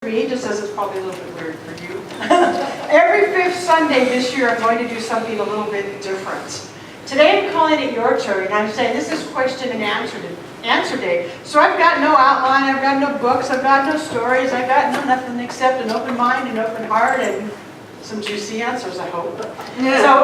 Me, just as it's probably a little bit weird for you. Every fifth Sunday this year, I'm going to do something a little bit different. Today I'm calling it Your Turn, and I'm saying this is question and answer day. So I've got no outline, I've got no books, I've got no stories, I've got nothing except an open mind, an open heart, and some juicy answers, I hope. Yeah. So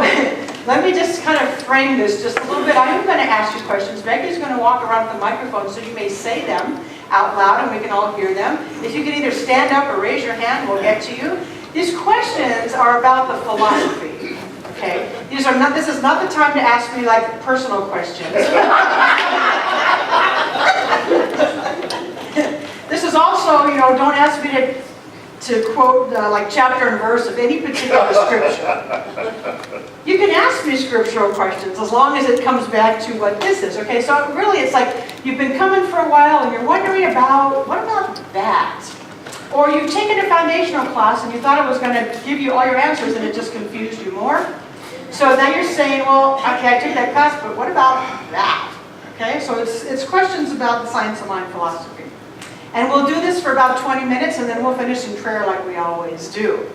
let me just kind of frame this just a little bit. I am going to ask you questions. Becky's going to walk around with the microphone so you may say them out loud and we can all hear them. If you can either stand up or raise your hand, we'll get to you. These questions are about the philosophy. Okay? This is not the time to ask me like personal questions. This is also, don't ask me to quote like chapter and verse of any particular scripture. You can ask me scriptural questions as long as it comes back to what this is. Okay, so really it's like you've been coming for a while and you're wondering about, what about that? Or you've taken a foundational class and you thought it was going to give you all your answers and it just confused you more. So now you're saying, well, okay, I took that class, but what about that? Okay, so it's questions about the science of mind philosophy. And we'll do this for about 20 minutes and then we'll finish in prayer like we always do.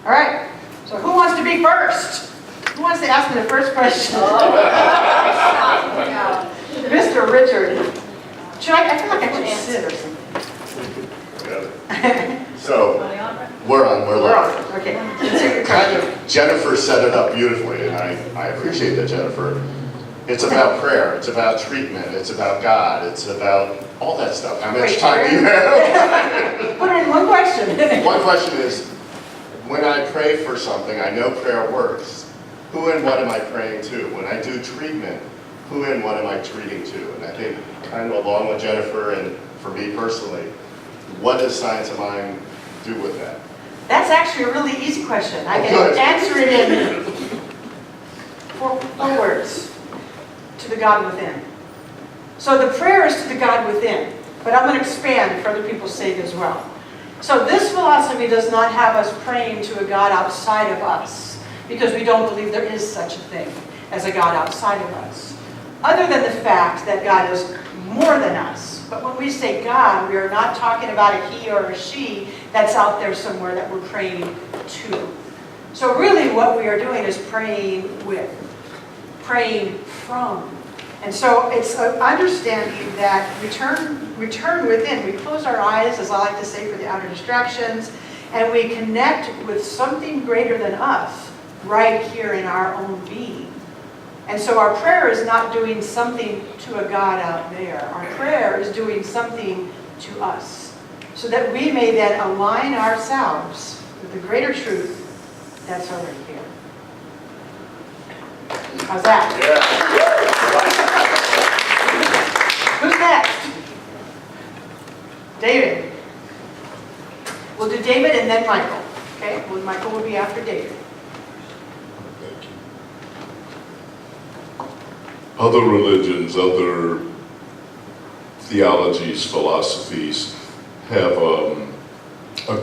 All right, so who wants to be first? Who wants to ask me the first question? Mr. Richard. I feel like I should sit or something. So, we're live. Okay. Jennifer set it up beautifully, and I appreciate that, Jennifer. It's about prayer, it's about treatment, it's about God, it's about all that stuff. How much time do you have? Put in one question. One question is, when I pray for something, I know prayer works. Who and what am I praying to? When I do treatment, who and what am I treating to? And I think, kind of along with Jennifer and for me personally, what does science of mind do with that? That's actually a really easy question. I can answer it in four words. To the God within. So the prayer is to the God within, but I'm going to expand for other people's sake as well. So this philosophy does not have us praying to a God outside of us, because we don't believe there is such a thing as a God outside of us, other than the fact that God is more than us. But when we say God, we are not talking about a he or a she that's out there somewhere that we're praying to. So really what we are doing is praying with, praying from. And so it's understanding that return within. We close our eyes, as I like to say, for the outer distractions, and we connect with something greater than us right here in our own being. And so our prayer is not doing something to a God out there. Our prayer is doing something to us, so that we may then align ourselves with the greater truth that's over here. How's that? Yeah. Who's next? David. We'll do David and then Michael. Okay? Well, Michael will be after David. Thank you. Other religions, other theologies, philosophies have a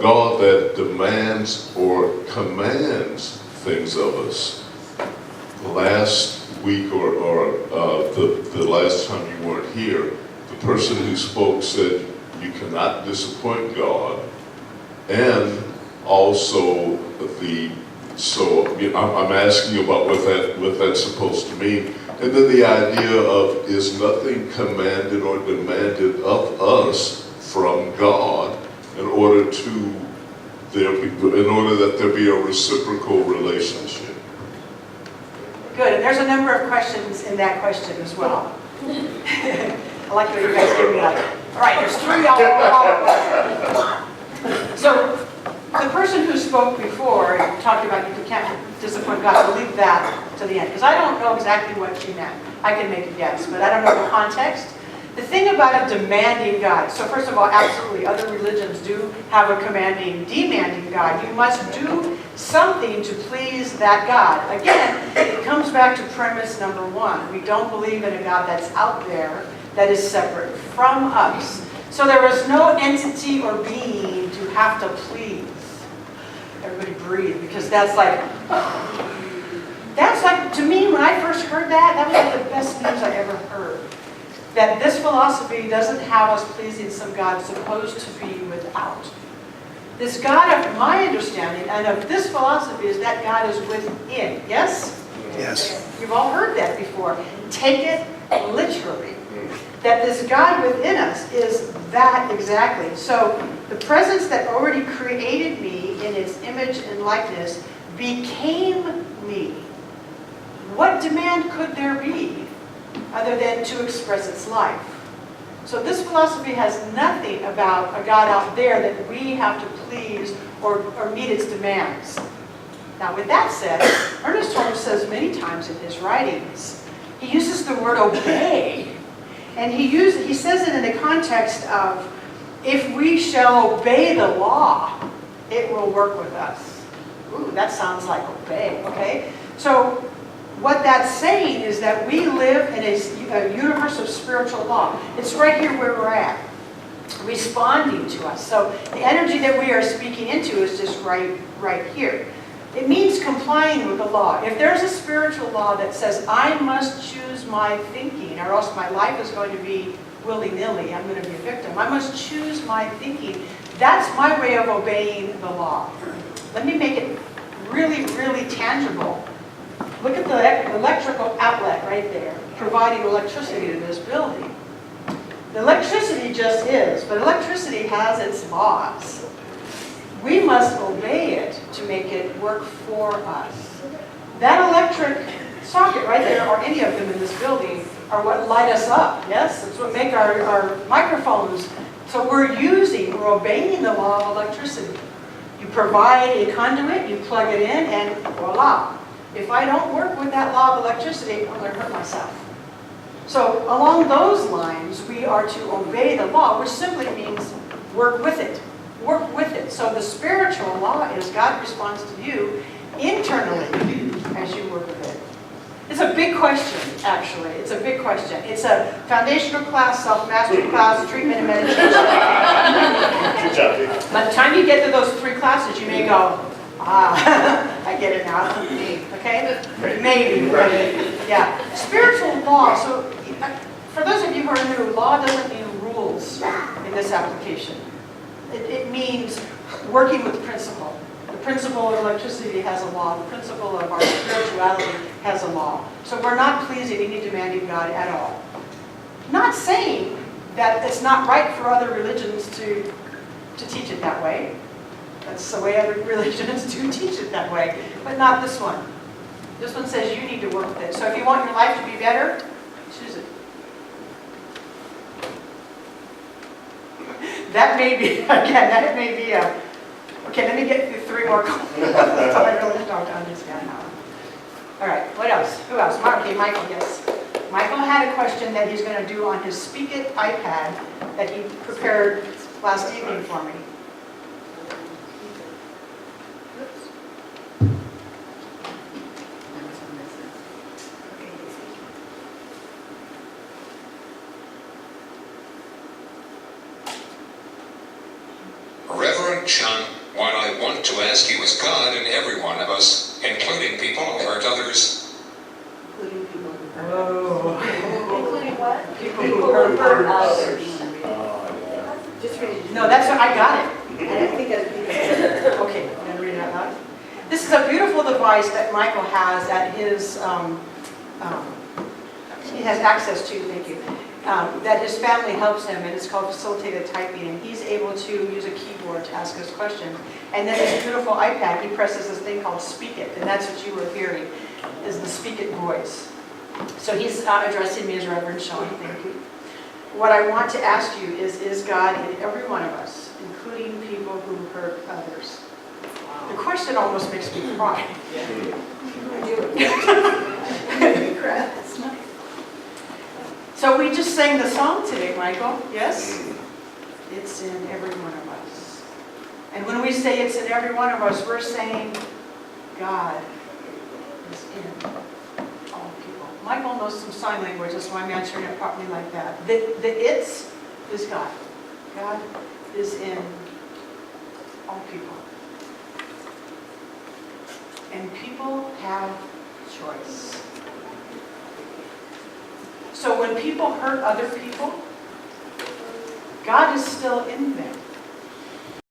God that demands or commands things of us. Last week or the last time you weren't here, the person who spoke said you cannot disappoint God, and also I'm asking you about what that's supposed to mean, and then the idea of is nothing commanded or demanded of us from God in order that there be a reciprocal relationship. Good, and there's a number of questions in that question as well. I like what you guys give me like, all right, there's three all. So, the person who spoke before talked about you can't disappoint God. I'll leave that to the end, because I don't know exactly what she meant. I can make a guess, but I don't know the context. The thing about a demanding God, so first of all, absolutely, other religions do have a demanding God. You must do something to please that God. Again, it comes back to premise number one. We don't believe in a God that's out there that is separate from us. So there is no entity or being to have to please. Everybody breathe, because that's like, to me, when I first heard that, that was like the best news I ever heard. That this philosophy doesn't have us pleasing some God supposed to be without. This God of my understanding and of this philosophy is that God is within. Yes? Yes. You've all heard that before. Take it literally. That this God within us is that exactly. So the presence that already created me in its image and likeness became me. What demand could there be other than to express its life? So this philosophy has nothing about a God out there that we have to please or meet its demands. Now with that said, Ernest Holmes says many times in his writings, he uses the word obey. And he says it in the context of, if we shall obey the law, it will work with us. Ooh, that sounds like obey, okay? So what that's saying is that we live in a universe of spiritual law. It's right here where we're at, responding to us. So the energy that we are speaking into is just right here. It means complying with the law. If there's a spiritual law that says, I must choose my thinking, or else my life is going to be willy-nilly, I'm going to be a victim. I must choose my thinking. That's my way of obeying the law. Let me make it really, really tangible. Look at the electrical outlet right there, providing electricity to this building. The electricity just is, but electricity has its laws. We must obey it to make it work for us. That electric socket right there, or any of them in this building, are what light us up, yes? It's what make our microphones. So we're obeying the law of electricity. You provide a conduit, you plug it in, and voila. If I don't work with that law of electricity, I'm going to hurt myself. So along those lines, we are to obey the law, which simply means work with it. Work with it. So the spiritual law is God responds to you internally as you work with it. It's a big question, actually. It's a big question. It's a foundational class, self-mastery class, treatment and meditation. By the time you get to those 3 classes, you may go, I get it now. Okay? Maybe. Yeah. Spiritual law. So for those of you who are new, law doesn't mean rules in this application. It means working with principle. The principle of electricity has a law. The principle of our spirituality has a law. So we're not pleasing any demanding God at all. Not saying that it's not right for other religions to teach it that way. That's the way other religions do teach it that way. But not this one. This one says you need to work with it. So if you want your life to be better, choose it. That may be, okay, let me get through 3 more comments. I really don't understand now. All right, what else? Who else? Okay, Michael, yes. Michael had a question that he's going to do on his Speak It iPad that he prepared last evening for me. Reverend Sean, what I want to ask you is God in every one of us, including people who hurt others. Including people who hurt others. Oh. Including what? People who hurt others. No, that's what I got it. I think that's Okay, I'm going to read it out loud. This is a beautiful device that Michael has at his, he has access to, thank you, that his family helps him, and it's called facilitated typing, and he's able to use a keyboard to ask us questions. And then this beautiful iPad, he presses this thing called Speak It, and that's what you were hearing, is the Speak It voice. So he's addressing me as Reverend Sean, thank you. What I want to ask you is God in every one of us, including people who hurt others? The question almost makes me cry. So we just sang the song today, Michael, yes? It's in every one of us. And when we say it's in every one of us, we're saying God is in all people. Michael knows some sign language, that's why I'm answering it properly like that. The it's is God. God is in all people. And people have choice. So when people hurt other people, God is still in them.